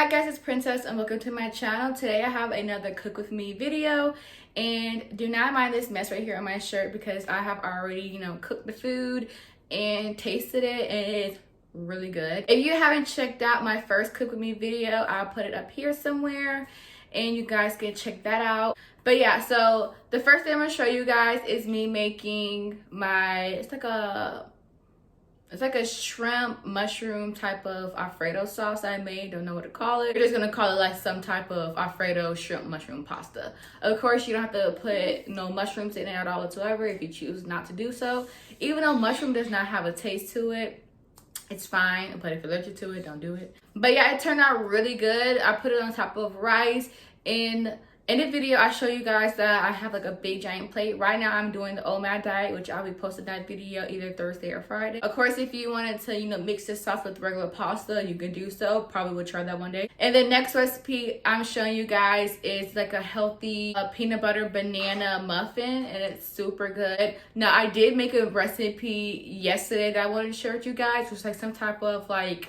Hi guys, it's Princess and welcome to my channel. Today I have another cook with me video, and do not mind this mess right here on my shirt because I have already, cooked the food and tasted it, and it is really good. If you haven't checked out my first cook with me video, I'll put it up here somewhere and you guys can check that out. But yeah, so the first thing I'm gonna show you guys is me making it's like a shrimp mushroom type of Alfredo sauce I made. Don't know what to call it. We're just gonna call it like some type of Alfredo shrimp mushroom pasta. Of course, you don't have to put no mushrooms in it at all whatsoever if you choose not to do so. Even though mushroom does not have a taste to it, it's fine. But if you're allergic to it, don't do it. But yeah, it turned out really good. I put it on top of rice. In the video, I show you guys that I have like a big giant plate. Right now, I'm doing the OMAD diet, which I'll be posting that video either Thursday or Friday. Of course, if you wanted to, mix this sauce with regular pasta, you can do so. Probably would try that one day. And the next recipe I'm showing you guys is like a healthy peanut butter banana muffin, and it's super good. Now, I did make a recipe yesterday that I wanted to share with you guys, which was like some type of like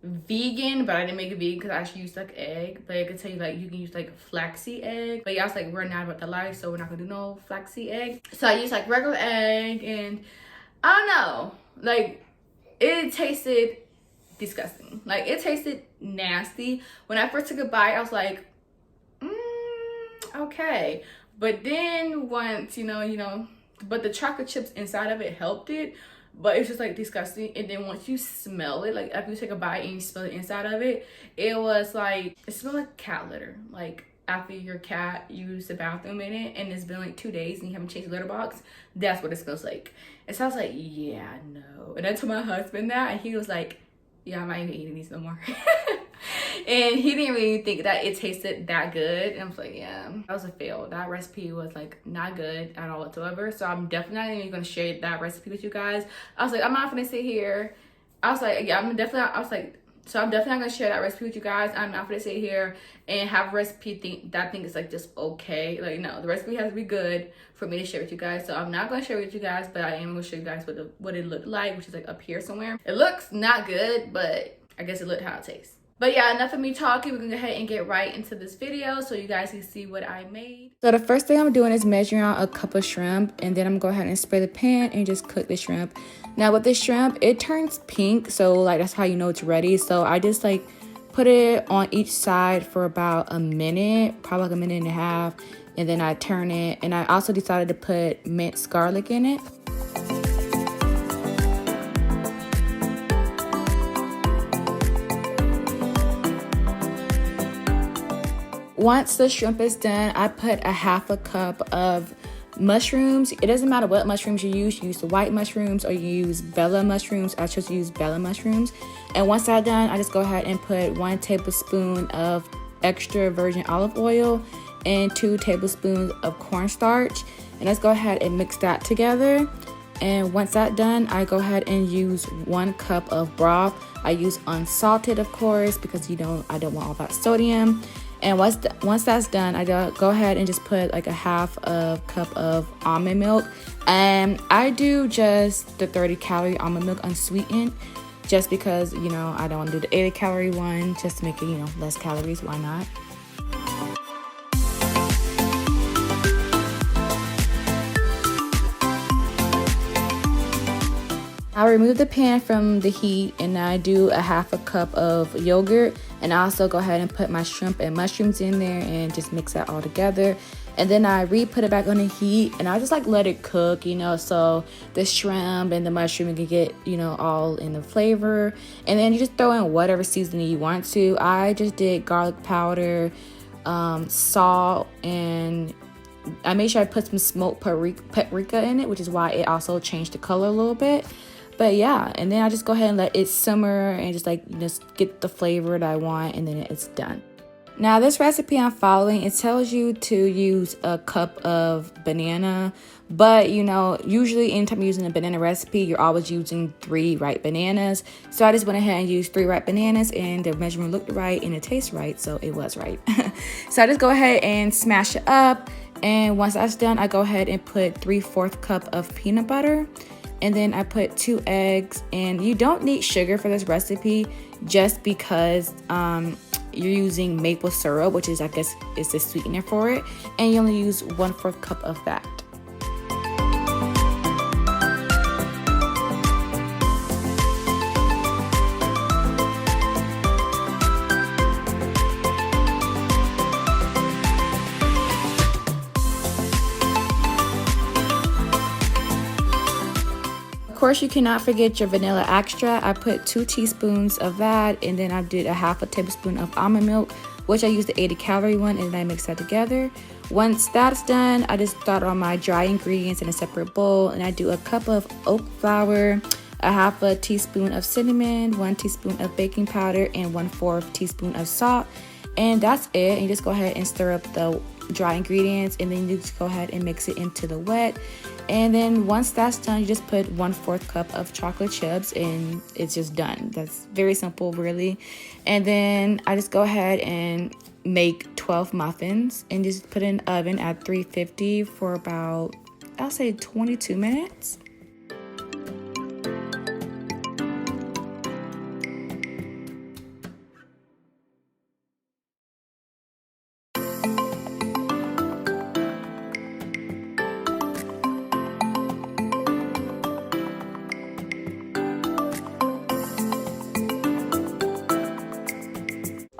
vegan, but I didn't make it vegan because I actually used like egg. But I could tell you like you can use like flaxseed egg, but yeah, I was like, we're not about the life, so we're not gonna do no flaxseed egg. So I used like regular egg, and I don't know, like it tasted disgusting. Like it tasted nasty. When I first took a bite, I was like, okay. But then once but the chocolate chips inside of it helped it. But it's just like disgusting. And then once you smell it, like after you take a bite and you smell the inside of it, it was like, it smelled like cat litter. Like after your cat used the bathroom in it and it's been like 2 days and you haven't changed the litter box, that's what it smells like. And so I was like, yeah, no. And I told my husband that, and he was like, yeah, I'm not even eating these no more. And he didn't really think that it tasted that good. And I was like, yeah, that was a fail. That recipe was like not good at all whatsoever. So I'm definitely not even gonna share that recipe with you guys. I was like, I'm not gonna sit here. I was like, yeah, I'm definitely not gonna share that recipe with you guys. I'm not gonna sit here and have a recipe that I think is like just okay. Like no, the recipe has to be good for me to share with you guys. So I'm not gonna share it with you guys, but I am gonna show you guys what it looked like, which is like up here somewhere. It looks not good, but I guess it looked how it tastes. But yeah, enough of me talking. We're gonna go ahead and get right into this video so you guys can see what I made. So the first thing I'm doing is measuring out a cup of shrimp, and then I'm gonna go ahead and spray the pan and just cook the shrimp. Now with the shrimp, it turns pink, so like that's how you know it's ready. So I just like put it on each side for about a minute, probably like a minute and a half, and then I turn it. And I also decided to put minced garlic in it. Once the shrimp is done, I put a half a cup of mushrooms. It doesn't matter what mushrooms you use the white mushrooms or you use Bella mushrooms. I chose to use Bella mushrooms. And once that's done, I just go ahead and put 1 tablespoon of extra virgin olive oil and 2 tablespoons of cornstarch. And let's go ahead and mix that together. And once that's done, I go ahead and use 1 cup of broth. I use unsalted, of course, because I don't want all that sodium. And once that's done, I go ahead and just put like a half a cup of almond milk. And I do just the 30-calorie almond milk unsweetened, just because, I don't want to do the 80-calorie one, just to make it, less calories. Why not? I remove the pan from the heat, and I do a half a cup of yogurt, and I also go ahead and put my shrimp and mushrooms in there and just mix that all together. And then I put it back on the heat, and I just like let it cook, so the shrimp and the mushroom can get, all in the flavor. And then you just throw in whatever seasoning you want to. I just did garlic powder, salt, and I made sure I put some smoked paprika in it, which is why it also changed the color a little bit. But yeah, and then I just go ahead and let it simmer and just get the flavor that I want, and then it's done. Now this recipe I'm following, it tells you to use a cup of banana, but usually anytime you're using a banana recipe, you're always using 3 ripe bananas. So I just went ahead and used 3 ripe bananas, and the measurement looked right and it tastes right, so it was right. So I just go ahead and smash it up, and once that's done, I go ahead and put 3/4 cup of peanut butter. And then I put 2 eggs, and you don't need sugar for this recipe just because you're using maple syrup, which is, I guess, is the sweetener for it, and you only use 1/4 cup of that. Of course, you cannot forget your vanilla extra. I put 2 teaspoons of that, and then I did a 1/2 tablespoon of almond milk, which I used the 80-calorie one, and then I mix that together. Once that's done, I just start on my dry ingredients in a separate bowl, and I do a cup of oat flour, a 1/2 teaspoon of cinnamon, 1 teaspoon of baking powder, and 1/4 teaspoon of salt. And that's it. And you just go ahead and stir up the dry ingredients, and then you just go ahead and mix it into the wet. And then once that's done, you just put 1/4 cup of chocolate chips, and it's just done. That's very simple, really. And then I just go ahead and make 12 muffins and just put it in the oven at 350 for about, I'll say, 22 minutes.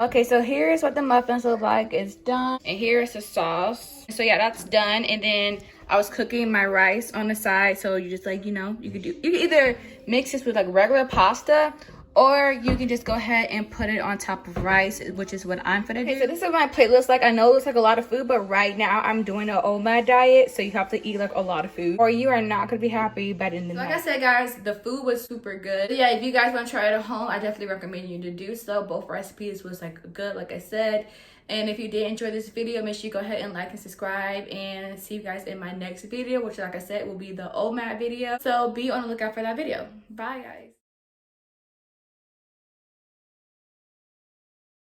Okay, so here's what the muffins look like. It's done, and here's the sauce. So yeah, that's done. And then I was cooking my rice on the side. So you just, like, you know, you could either mix this with like regular pasta, or you can just go ahead and put it on top of rice, which is what I'm gonna do. Okay, so this is what my plate looks like. I know it looks like a lot of food, but right now I'm doing an OMAD diet, so you have to eat like a lot of food, or you are not gonna be happy by the end of the night. Like I said, guys, the food was super good. So yeah, if you guys want to try it at home, I definitely recommend you to do so. Both recipes was like good, like I said. And if you did enjoy this video, make sure you go ahead and like and subscribe, and see you guys in my next video, which, like I said, will be the OMAD video. So be on the lookout for that video. Bye, guys.